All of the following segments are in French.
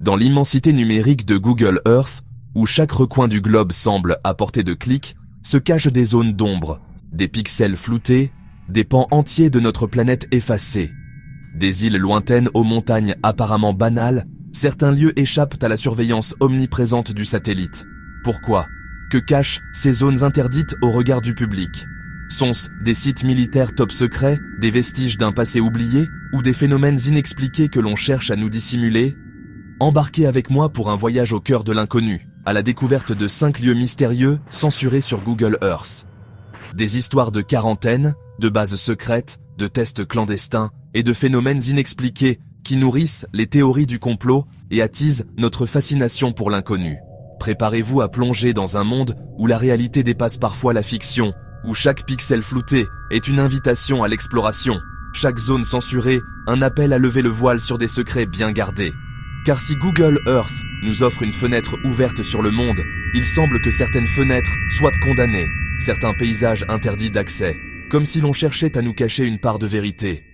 Dans l'immensité numérique de Google Earth, où chaque recoin du globe semble à portée de clic, se cachent des zones d'ombre, des pixels floutés, des pans entiers de notre planète effacés. Des îles lointaines aux montagnes apparemment banales, certains lieux échappent à la surveillance omniprésente du satellite. Pourquoi? Que cachent ces zones interdites au regard du public? Sont-ce des sites militaires top secrets, des vestiges d'un passé oublié, ou des phénomènes inexpliqués que l'on cherche à nous dissimuler? Embarquez avec moi pour un voyage au cœur de l'inconnu, à la découverte de 5 lieux mystérieux censurés sur Google Earth. Des histoires de quarantaine, de bases secrètes, de tests clandestins et de phénomènes inexpliqués qui nourrissent les théories du complot et attisent notre fascination pour l'inconnu. Préparez-vous à plonger dans un monde où la réalité dépasse parfois la fiction, où chaque pixel flouté est une invitation à l'exploration, chaque zone censurée un appel à lever le voile sur des secrets bien gardés. Car si Google Earth nous offre une fenêtre ouverte sur le monde, il semble que certaines fenêtres soient condamnées, certains paysages interdits d'accès, comme si l'on cherchait à nous cacher une part de vérité.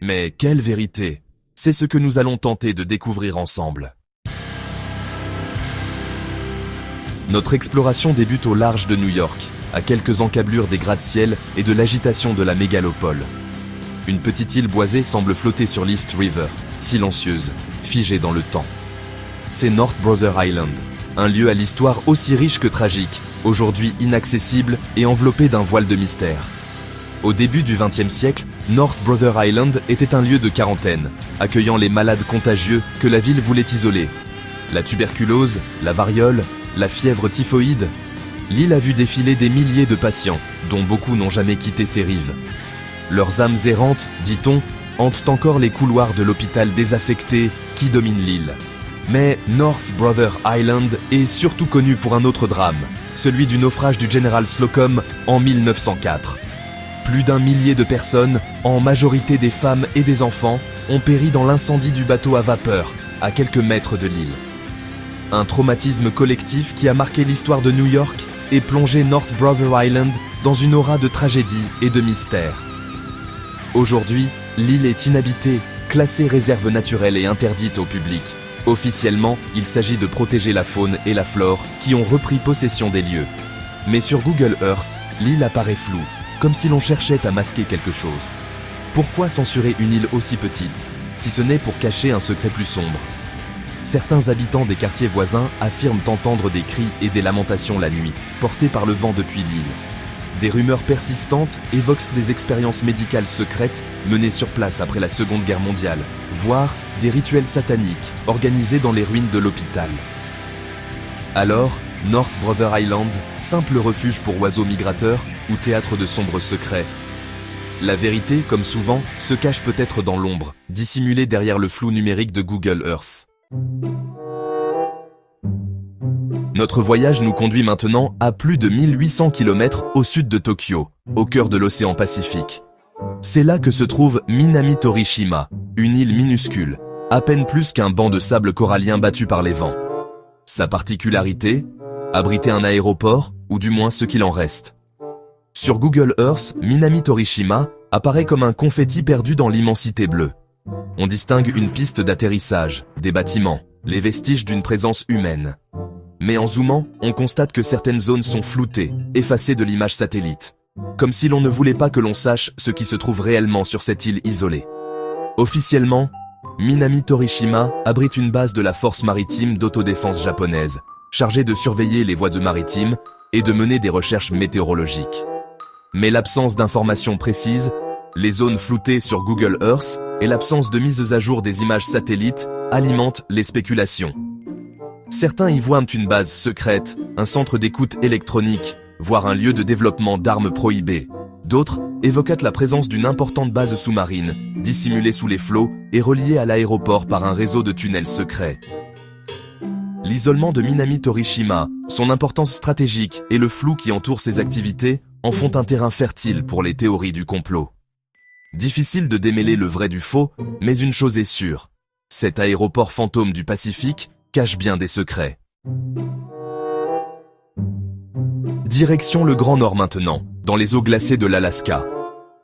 Mais quelle vérité? C'est ce que nous allons tenter de découvrir ensemble. Notre exploration débute au large de New York, à quelques encablures des gratte-ciel et de l'agitation de la mégalopole. Une petite île boisée semble flotter sur l'East River, silencieuse, figée dans le temps. C'est North Brother Island, un lieu à l'histoire aussi riche que tragique, aujourd'hui inaccessible et enveloppé d'un voile de mystère. Au début du XXe siècle, North Brother Island était un lieu de quarantaine, accueillant les malades contagieux que la ville voulait isoler. La tuberculose, la variole, la fièvre typhoïde. L'île a vu défiler des milliers de patients, dont beaucoup n'ont jamais quitté ses rives. Leurs âmes errantes, dit-on, hantent encore les couloirs de l'hôpital désaffecté qui domine l'île. Mais North Brother Island est surtout connu pour un autre drame, celui du naufrage du General Slocum en 1904. Plus d'1 millier de personnes, en majorité des femmes et des enfants, ont péri dans l'incendie du bateau à vapeur, à quelques mètres de l'île. Un traumatisme collectif qui a marqué l'histoire de New York et plongé North Brother Island dans une aura de tragédie et de mystère. Aujourd'hui, l'île est inhabitée, classée réserve naturelle et interdite au public. Officiellement, il s'agit de protéger la faune et la flore qui ont repris possession des lieux. Mais sur Google Earth, l'île apparaît floue, comme si l'on cherchait à masquer quelque chose. Pourquoi censurer une île aussi petite, si ce n'est pour cacher un secret plus sombre? Certains habitants des quartiers voisins affirment entendre des cris et des lamentations la nuit, portés par le vent depuis l'île. Des rumeurs persistantes évoquent des expériences médicales secrètes menées sur place après la Seconde Guerre mondiale, voire des rituels sataniques organisés dans les ruines de l'hôpital. Alors, North Brother Island, simple refuge pour oiseaux migrateurs ou théâtre de sombres secrets. La vérité, comme souvent, se cache peut-être dans l'ombre, dissimulée derrière le flou numérique de Google Earth. Notre voyage nous conduit maintenant à plus de 1800 km au sud de Tokyo, au cœur de l'océan Pacifique. C'est là que se trouve Minami-Torishima, une île minuscule, à peine plus qu'un banc de sable corallien battu par les vents. Sa particularité, abriter un aéroport, ou du moins ce qu'il en reste. Sur Google Earth, Minami-Torishima apparaît comme un confetti perdu dans l'immensité bleue. On distingue une piste d'atterrissage, des bâtiments, les vestiges d'une présence humaine. Mais en zoomant, on constate que certaines zones sont floutées, effacées de l'image satellite. Comme si l'on ne voulait pas que l'on sache ce qui se trouve réellement sur cette île isolée. Officiellement, Minami-Torishima abrite une base de la force maritime d'autodéfense japonaise, chargée de surveiller les voies maritimes et de mener des recherches météorologiques. Mais l'absence d'informations précises, les zones floutées sur Google Earth et l'absence de mise à jour des images satellites alimentent les spéculations. Certains y voient une base secrète, un centre d'écoute électronique, voire un lieu de développement d'armes prohibées. D'autres évoquent la présence d'une importante base sous-marine, dissimulée sous les flots et reliée à l'aéroport par un réseau de tunnels secrets. L'isolement de Minami-Torishima, son importance stratégique et le flou qui entoure ses activités en font un terrain fertile pour les théories du complot. Difficile de démêler le vrai du faux, mais une chose est sûre. Cet aéroport fantôme du Pacifique cache bien des secrets. Direction le Grand Nord maintenant, dans les eaux glacées de l'Alaska.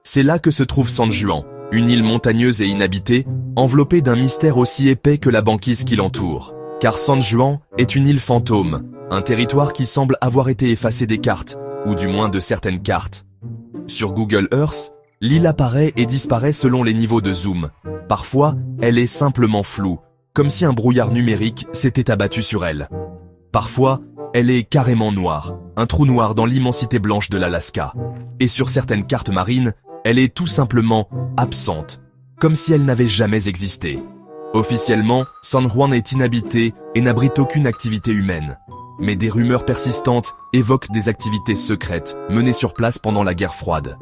C'est là que se trouve San Juan, une île montagneuse et inhabitée, enveloppée d'un mystère aussi épais que la banquise qui l'entoure. car San Juan est une île fantôme, un territoire qui semble avoir été effacé des cartes, ou du moins de certaines cartes. Sur Google Earth, l'île apparaît et disparaît selon les niveaux de zoom. Parfois, elle est simplement floue, comme si un brouillard numérique s'était abattu sur elle. Parfois, elle est carrément noire, un trou noir dans l'immensité blanche de l'Alaska. Et sur certaines cartes marines, elle est tout simplement absente, comme si elle n'avait jamais existé. Officiellement, San Juan est inhabité et n'abrite aucune activité humaine. Mais des rumeurs persistantes évoquent des activités secrètes menées sur place pendant la guerre froide.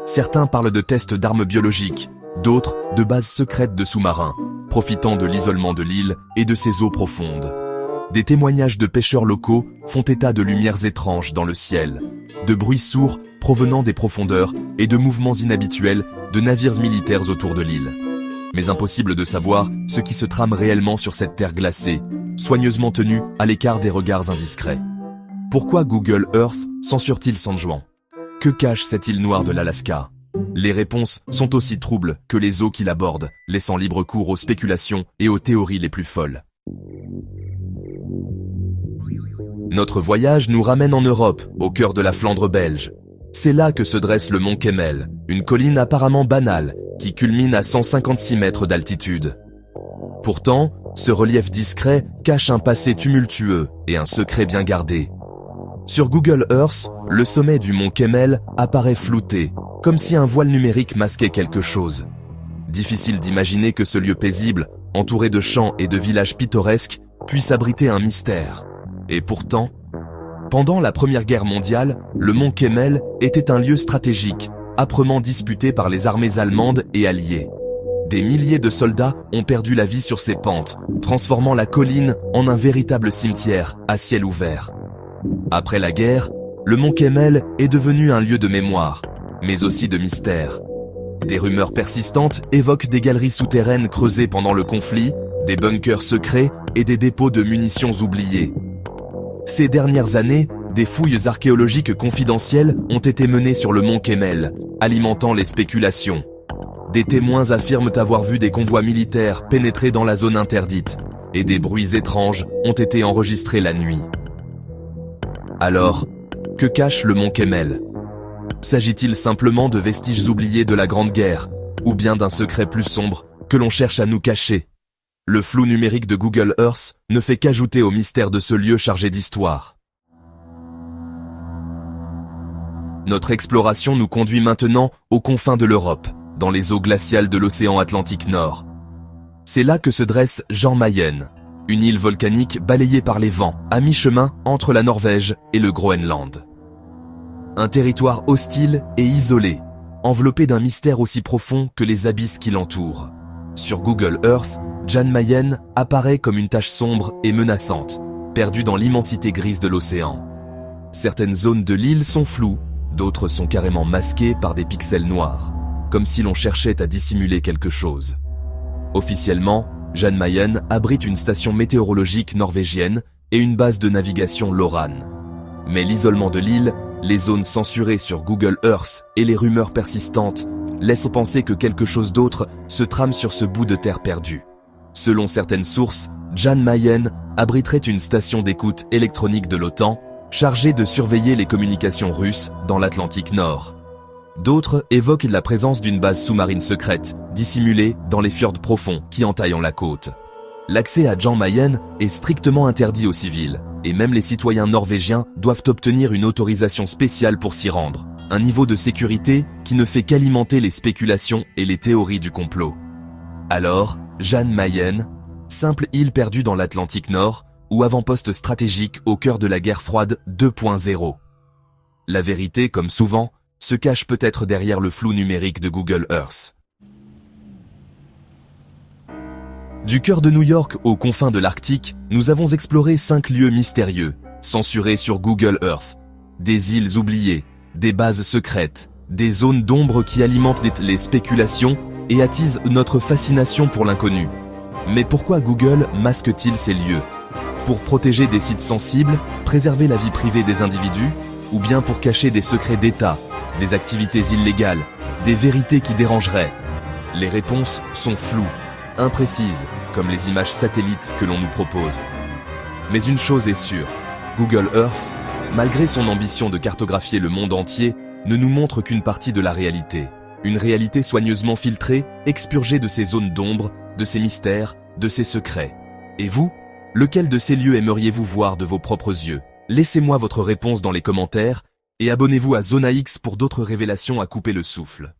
Certains parlent de tests d'armes biologiques, d'autres de bases secrètes de sous-marins, profitant de l'isolement de l'île et de ses eaux profondes. Des témoignages de pêcheurs locaux font état de lumières étranges dans le ciel, de bruits sourds provenant des profondeurs et de mouvements inhabituels de navires militaires autour de l'île. Mais impossible de savoir ce qui se trame réellement sur cette terre glacée, soigneusement tenue à l'écart des regards indiscrets. Pourquoi Google Earth censure-t-il San Juan? Que cache cette île noire de l'Alaska? Les réponses sont aussi troubles que les eaux qui l'abordent, laissant libre cours aux spéculations et aux théories les plus folles. Notre voyage nous ramène en Europe, au cœur de la Flandre belge. C'est là que se dresse le mont Kemmel, une colline apparemment banale, qui culmine à 156 mètres d'altitude. Pourtant, ce relief discret cache un passé tumultueux et un secret bien gardé. Sur Google Earth, le sommet du mont Kemmel apparaît flouté, comme si un voile numérique masquait quelque chose. Difficile d'imaginer que ce lieu paisible, entouré de champs et de villages pittoresques, puisse abriter un mystère. Et pourtant, pendant la Première Guerre mondiale, le mont Kemmel était un lieu stratégique, âprement disputé par les armées allemandes et alliées. Des milliers de soldats ont perdu la vie sur ces pentes, transformant la colline en un véritable cimetière à ciel ouvert. Après la guerre, le mont Kemmel est devenu un lieu de mémoire, mais aussi de mystère. Des rumeurs persistantes évoquent des galeries souterraines creusées pendant le conflit, des bunkers secrets et des dépôts de munitions oubliés. Ces dernières années, des fouilles archéologiques confidentielles ont été menées sur le mont Kemmel, alimentant les spéculations. Des témoins affirment avoir vu des convois militaires pénétrer dans la zone interdite, et des bruits étranges ont été enregistrés la nuit. Alors, que cache le mont Kemmel? S'agit-il simplement de vestiges oubliés de la Grande Guerre, ou bien d'un secret plus sombre que l'on cherche à nous cacher? Le flou numérique de Google Earth ne fait qu'ajouter au mystère de ce lieu chargé d'histoire. Notre exploration nous conduit maintenant aux confins de l'Europe, dans les eaux glaciales de l'océan Atlantique Nord. C'est là que se dresse Jan Mayen, une île volcanique balayée par les vents, à mi-chemin entre la Norvège et le Groenland. Un territoire hostile et isolé, enveloppé d'un mystère aussi profond que les abysses qui l'entourent. Sur Google Earth, Jan Mayen apparaît comme une tache sombre et menaçante, perdue dans l'immensité grise de l'océan. Certaines zones de l'île sont floues, d'autres sont carrément masquées par des pixels noirs, comme si l'on cherchait à dissimuler quelque chose. Officiellement, Jan Mayen abrite une station météorologique norvégienne et une base de navigation LORAN. Mais l'isolement de l'île, les zones censurées sur Google Earth et les rumeurs persistantes laissent penser que quelque chose d'autre se trame sur ce bout de terre perdu. Selon certaines sources, Jan Mayen abriterait une station d'écoute électronique de l'OTAN chargée de surveiller les communications russes dans l'Atlantique Nord. D'autres évoquent la présence d'une base sous-marine secrète, dissimulée dans les fjords profonds qui entaillent la côte. L'accès à Jan Mayen est strictement interdit aux civils, et même les citoyens norvégiens doivent obtenir une autorisation spéciale pour s'y rendre, un niveau de sécurité qui ne fait qu'alimenter les spéculations et les théories du complot. Alors, Jan Mayen, simple île perdue dans l'Atlantique Nord, ou avant-poste stratégique au cœur de la guerre froide 2.0. La vérité, comme souvent, se cache peut-être derrière le flou numérique de Google Earth. Du cœur de New York aux confins de l'Arctique, nous avons exploré 5 lieux mystérieux, censurés sur Google Earth. Des îles oubliées, des bases secrètes, des zones d'ombre qui alimentent les spéculations et attisent notre fascination pour l'inconnu. Mais pourquoi Google masque-t-il ces lieux? Pour protéger des sites sensibles, préserver la vie privée des individus, ou bien pour cacher des secrets d'État, des activités illégales, des vérités qui dérangeraient? Les réponses sont floues. imprécises, comme les images satellites que l'on nous propose. Mais une chose est sûre, Google Earth, malgré son ambition de cartographier le monde entier, ne nous montre qu'une partie de la réalité. Une réalité soigneusement filtrée, expurgée de ses zones d'ombre, de ses mystères, de ses secrets. Et vous, lequel de ces lieux aimeriez-vous voir de vos propres yeux? Laissez-moi votre réponse dans les commentaires et abonnez-vous à Zona X pour d'autres révélations à couper le souffle.